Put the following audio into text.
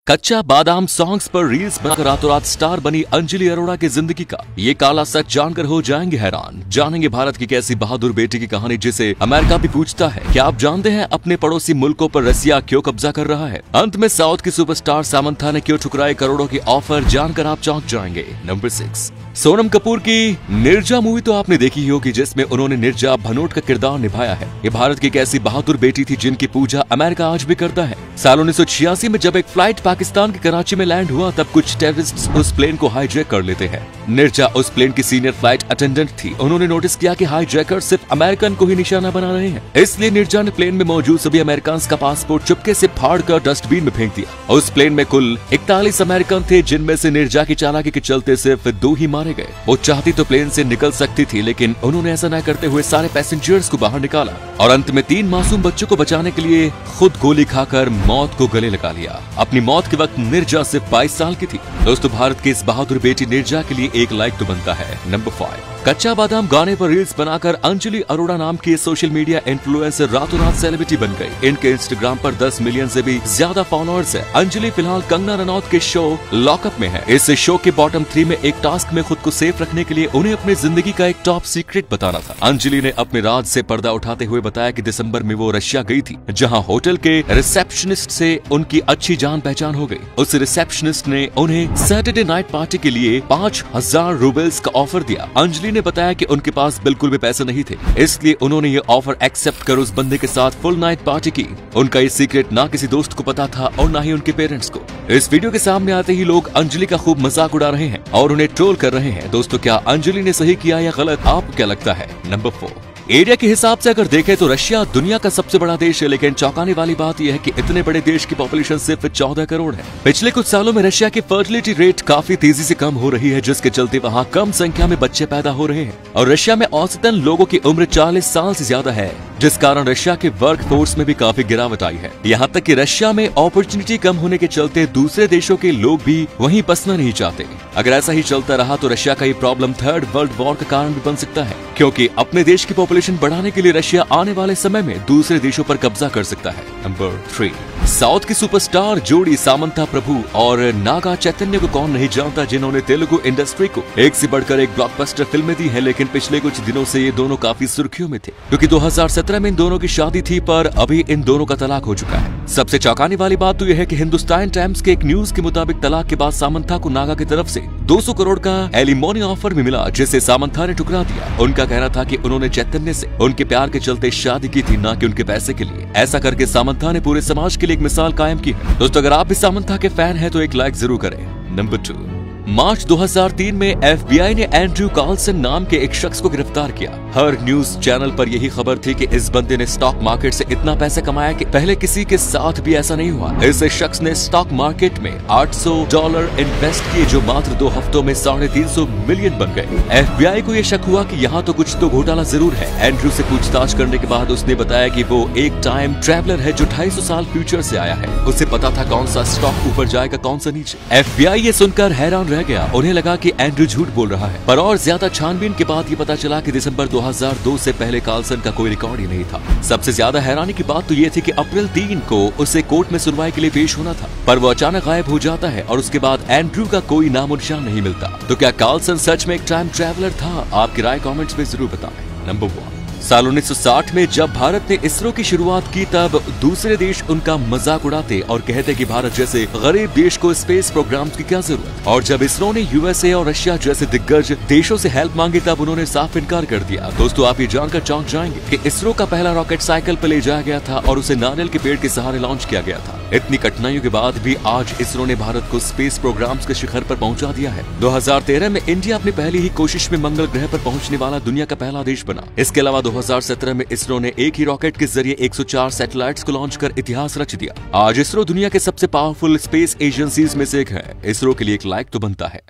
कच्चा बादाम सॉन्ग्स पर रील्स बनाकर रातों रात स्टार बनी अंजलि अरोड़ा की जिंदगी का ये काला सच जानकर हो जाएंगे हैरान। जानेंगे भारत की कैसी बहादुर बेटी की कहानी जिसे अमेरिका भी पूछता है। क्या आप जानते हैं अपने पड़ोसी मुल्कों पर रसिया क्यों कब्जा कर रहा है? अंत में साउथ की सुपरस्टार सामंथा ने क्यों ठुकराए करोड़ों की ऑफर, जानकर आप चौंक जाएंगे। नंबर 6, सोनम कपूर की निर्जा मूवी तो आपने देखी ही होगी, जिसमें उन्होंने निर्जा भनोट का किरदार निभाया है। ये भारत की एक ऐसी बहादुर बेटी थी जिनकी पूजा अमेरिका आज भी करता है। साल 1986 में जब एक फ्लाइट पाकिस्तान के कराची में लैंड हुआ, तब कुछ टेररिस्ट्स उस प्लेन को हाईजैक कर लेते हैं। निर्जा उस प्लेन की सीनियर फ्लाइट अटेंडेंट थी। उन्होंने नोटिस किया कि हाईजैकर सिर्फ अमेरिकन को ही निशाना बना रहे हैं, इसलिए निर्जा ने प्लेन में मौजूद सभी अमेरिकन का पासपोर्ट चुपके से फाड़कर डस्टबिन में फेंक दिया। उस प्लेन में कुल 41 अमेरिकन थे, जिनमें से निर्जा की चालाकी के चलते सिर्फ 2 ही मारे गए। वो चाहती तो प्लेन से निकल सकती थी, लेकिन उन्होंने ऐसा न करते हुए सारे पैसेंजर्स को बाहर निकाला और अंत में 3 मासूम बच्चों को बचाने के लिए खुद गोली खाकर मौत को गले लगा लिया। अपनी मौत के वक्त निर्जा सिर्फ 22 साल की थी। दोस्तों, भारत की इस बहादुर बेटी निर्जा के लिए एक लाइक तो बनता है। नंबर 5, कच्चा बादाम गाने पर रील्स बनाकर अंजलि अरोड़ा नाम की सोशल मीडिया इन्फ्लुएंसर रातों रात सेलिब्रिटी बन गई। इनके इंस्टाग्राम पर 10 मिलियन से भी ज्यादा फॉलोअर्स है। अंजलि फिलहाल कंगना रनौत के शो लॉकअप में है। इस शो के बॉटम 3 में एक टास्क में खुद को सेफ रखने के लिए उन्हें अपनी जिंदगी का एक टॉप सीक्रेट बताना था। अंजलि ने अपने राज से पर्दा उठाते हुए बताया कि दिसंबर में वो रशिया गई थी, जहां होटल के रिसेप्शनिस्ट से उनकी अच्छी जान पहचान हो गई। उस रिसेप्शनिस्ट ने उन्हें सैटरडे नाइट पार्टी के लिए 5000 रूबल्स का ऑफर दिया। अंजलि ने बताया कि उनके पास बिल्कुल भी पैसे नहीं थे, इसलिए उन्होंने ये ऑफर एक्सेप्ट कर उस बंदे के साथ फुल नाइट पार्टी की। उनका ये सीक्रेट ना किसी दोस्त को पता था और ना ही उनके पेरेंट्स को। इस वीडियो के सामने आते ही लोग अंजलि का खूब मजाक उड़ा रहे हैं और उन्हें ट्रोल कर रहे हैं। दोस्तों, क्या अंजलि ने सही किया या गलत, आपको क्या लगता है? नंबर 4, एरिया के हिसाब से अगर देखें तो रशिया दुनिया का सबसे बड़ा देश है, लेकिन चौंकाने वाली बात यह है कि इतने बड़े देश की पॉपुलेशन सिर्फ 14 करोड़ है। पिछले कुछ सालों में रशिया की फर्टिलिटी रेट काफी तेजी से कम हो रही है, जिसके चलते वहाँ कम संख्या में बच्चे पैदा हो रहे हैं और रशिया में औसतन लोगों की उम्र 40 साल से ज्यादा है, जिस कारण रशिया के वर्क फोर्स में भी काफी गिरावट आई है। यहाँ तक कि रशिया में अपॉर्चुनिटी कम होने के चलते दूसरे देशों के लोग भी वहीं बसना नहीं चाहते। अगर ऐसा ही चलता रहा तो रशिया का ये प्रॉब्लम 3rd वर्ल्ड वॉर का कारण भी बन सकता है, क्योंकि अपने देश की पॉपुलेशन बढ़ाने के लिए रशिया आने वाले समय में दूसरे देशों पर कब्जा कर सकता है। नंबर 3, साउथ की सुपरस्टार जोड़ी सामंथा प्रभु और नागा चैतन्य को कौन नहीं जानता, जिन्होंने तेलुगु इंडस्ट्री को एक से बढ़कर एक ब्लॉकबस्टर फिल्में दी है। लेकिन पिछले कुछ दिनों से ये दोनों काफी सुर्खियों में थे, क्योंकि 2017 में इन दोनों की शादी थी, पर अभी इन दोनों का तलाक हो चुका है। सबसे चौंकाने वाली बात तो यह है कि हिंदुस्तान टाइम्स के एक न्यूज के मुताबिक तलाक के बाद सामंथा को नागा की तरफ से 200 करोड़ का एलिमोनी ऑफर भी मिला, जिसे सामंथा ने ठुकरा दिया। उनका कहना था कि उन्होंने चैतन्य से उनके प्यार के चलते शादी की थी, ना कि उनके पैसे के लिए। ऐसा करके सामंथा ने पूरे समाज के लिए एक मिसाल कायम की है। दोस्तों, अगर आप भी सामंथा के फैन हैं तो एक लाइक जरूर करें। नंबर 2, मार्च 2003 में FBI ने एंड्रयू कार्लसन नाम के एक शख्स को गिरफ्तार किया। हर न्यूज चैनल पर यही खबर थी कि इस बंदे ने स्टॉक मार्केट से इतना पैसा कमाया कि पहले किसी के साथ भी ऐसा नहीं हुआ। इस शख्स ने स्टॉक मार्केट में $800 इन्वेस्ट किए, जो मात्र 2 हफ्तों में 350 मिलियन बन गए। FBI को यह शक हुआ कि यहाँ तो कुछ तो घोटाला जरूर है। एंड्रयू से पूछताछ करने के बाद उसने बताया कि वो एक टाइम ट्रैवलर है जो 250 साल फ्यूचर से आया है। उसे पता था कौन सा स्टॉक ऊपर जाएगा, कौन सा नीचे। FBI ये सुनकर हैरान रह गया। उन्हें लगा कि एंड्रयू झूठ बोल रहा है, पर और ज्यादा छानबीन के बाद ये पता चला कि दिसंबर 2002 से पहले कार्लसन का कोई रिकॉर्ड ही नहीं था। सबसे ज्यादा हैरानी की बात तो ये थी कि अप्रैल 3 को उसे कोर्ट में सुनवाई के लिए पेश होना था, पर वो अचानक गायब हो जाता है और उसके बाद एंड्रयू का कोई नामो निशान नहीं मिलता। तो क्या कार्लसन सच में एक टाइम ट्रैवलर था? आपकी राय कमेंट्स में जरूर बताएं। नंबर 1, साल 1960 में जब भारत ने इसरो की शुरुआत की, तब दूसरे देश उनका मजाक उड़ाते और कहते कि भारत जैसे गरीब देश को स्पेस प्रोग्राम्स की क्या जरूरत। और जब इसरो ने USA और रशिया जैसे दिग्गज देशों से हेल्प मांगी, तब उन्होंने साफ इनकार कर दिया। दोस्तों, आप ये जानकर चौंक जाएंगे कि इसरो का पहला रॉकेट साइकिल पर ले जाया गया था और उसे नारियल के पेड़ के सहारे लॉन्च किया गया था। इतनी कठिनाइयों के बाद भी आज इसरो ने भारत को स्पेस प्रोग्राम्स के शिखर पर पहुंचा दिया है। 2013 में इंडिया अपनी पहली ही कोशिश में मंगल ग्रह पर पहुंचने वाला दुनिया का पहला देश बना। इसके अलावा 2017 में इसरो ने एक ही रॉकेट के जरिए 104 सैटेलाइट्स को लॉन्च कर इतिहास रच दिया। आज इसरो दुनिया के सबसे पावरफुल स्पेस एजेंसीज में से एक है। इसरो के लिए एक लाइक तो बनता है।